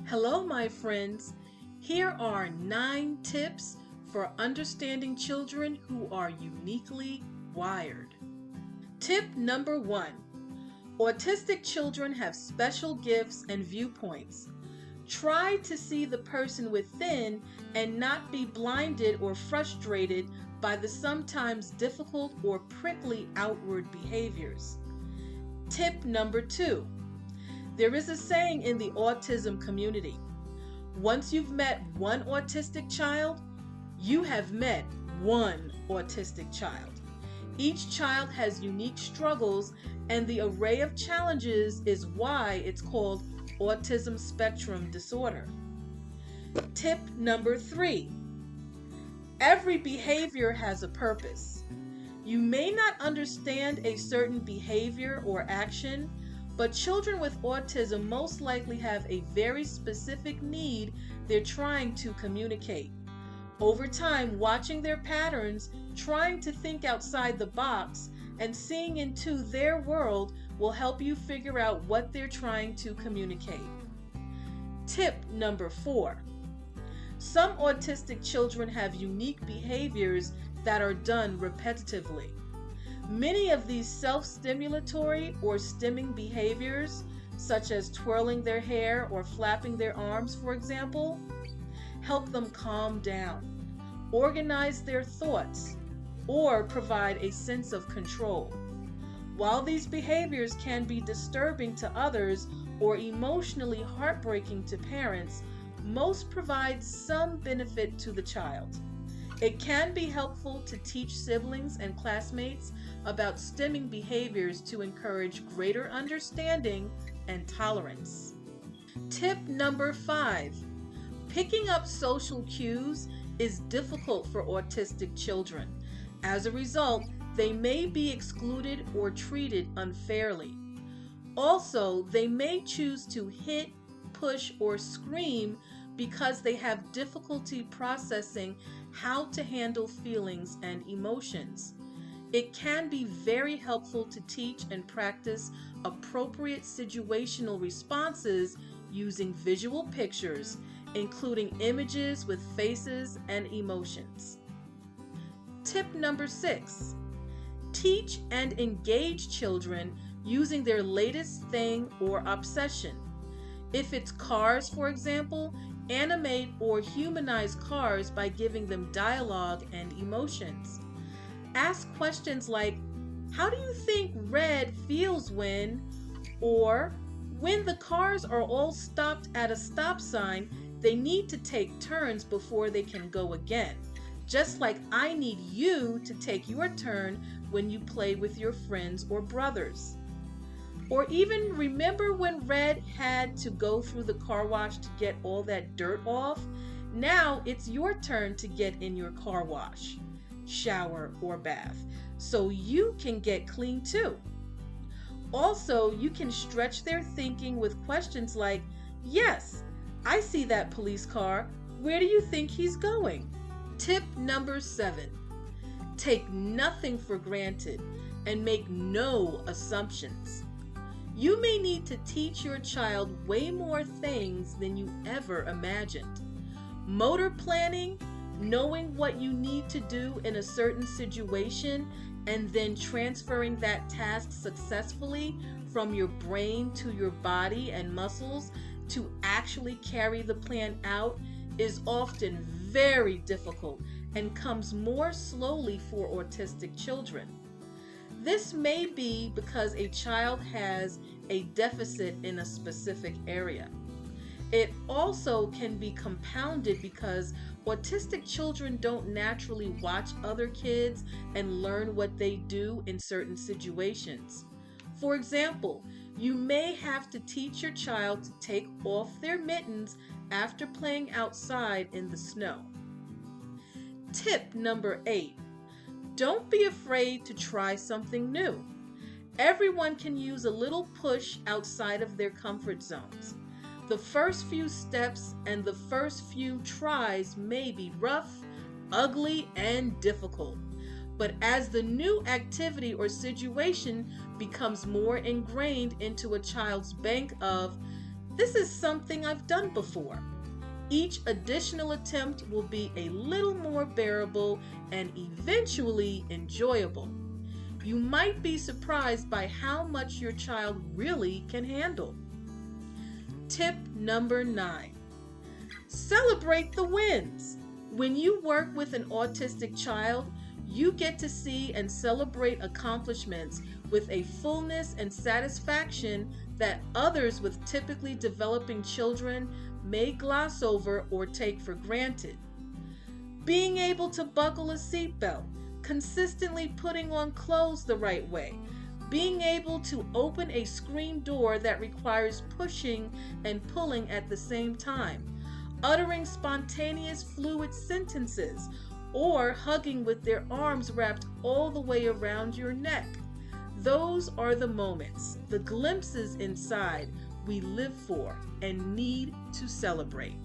Hello, my friends. Here are 9 tips for understanding children who are uniquely wired. Tip number 1. Autistic children have special gifts and viewpoints. Try to see the person within and not be blinded or frustrated by the sometimes difficult or prickly outward behaviors. Tip number 2. There is a saying in the autism community: once you've met one autistic child, you have met one autistic child. Each child has unique struggles, and the array of challenges is why it's called autism spectrum disorder. Tip number 3. Every behavior has a purpose. You may not understand a certain behavior or action, but children with autism most likely have a very specific need they're trying to communicate. Over time, watching their patterns, trying to think outside the box, and seeing into their world will help you figure out what they're trying to communicate. Tip number 4. Some autistic children have unique behaviors that are done repetitively. Many of these self-stimulatory or stimming behaviors, such as twirling their hair or flapping their arms, for example, help them calm down, organize their thoughts, or provide a sense of control. While these behaviors can be disturbing to others or emotionally heartbreaking to parents, most provide some benefit to the child. It can be helpful to teach siblings and classmates about stimming behaviors to encourage greater understanding and tolerance. Tip number 5. Picking up social cues is difficult for autistic children. As a result, they may be excluded or treated unfairly. Also, they may choose to hit, push, or scream because they have difficulty processing how to handle feelings and emotions. It can be very helpful to teach and practice appropriate situational responses using visual pictures, including images with faces and emotions. Tip number 6. Teach and engage children using their latest thing or obsession. If it's cars, for example, animate or humanize cars by giving them dialogue and emotions. Ask questions like, how do you think red feels when, or when the cars are all stopped at a stop sign, they need to take turns before they can go again. Just like I need you to take your turn when you play with your friends or brothers. Or even, remember when Red had to go through the car wash to get all that dirt off? Now it's your turn to get in your car wash, shower, or bath, so you can get clean too. Also, you can stretch their thinking with questions like, yes, I see that police car. Where do you think he's going? Tip number 7. Take nothing for granted and make no assumptions. You may need to teach your child way more things than you ever imagined. Motor planning, knowing what you need to do in a certain situation, and then transferring that task successfully from your brain to your body and muscles to actually carry the plan out is often very difficult and comes more slowly for autistic children. This may be because a child has a deficit in a specific area. It also can be compounded because autistic children don't naturally watch other kids and learn what they do in certain situations. For example, you may have to teach your child to take off their mittens after playing outside in the snow. Tip number 8. Don't be afraid to try something new. Everyone can use a little push outside of their comfort zones. The first few steps and the first few tries may be rough, ugly, and difficult. But as the new activity or situation becomes more ingrained into a child's bank of This is something I've done before. Each additional attempt will be a little more bearable and eventually enjoyable. You might be surprised by how much your child really can handle. Tip number 9. Celebrate the wins. When you work with an autistic child, you get to see and celebrate accomplishments with a fullness and satisfaction that others with typically developing children may gloss over or take for granted. Being able to buckle a seatbelt, consistently putting on clothes the right way, being able to open a screen door that requires pushing and pulling at the same time, uttering spontaneous fluid sentences, or hugging with their arms wrapped all the way around your neck. Those are the moments, the glimpses inside we live for and need to celebrate.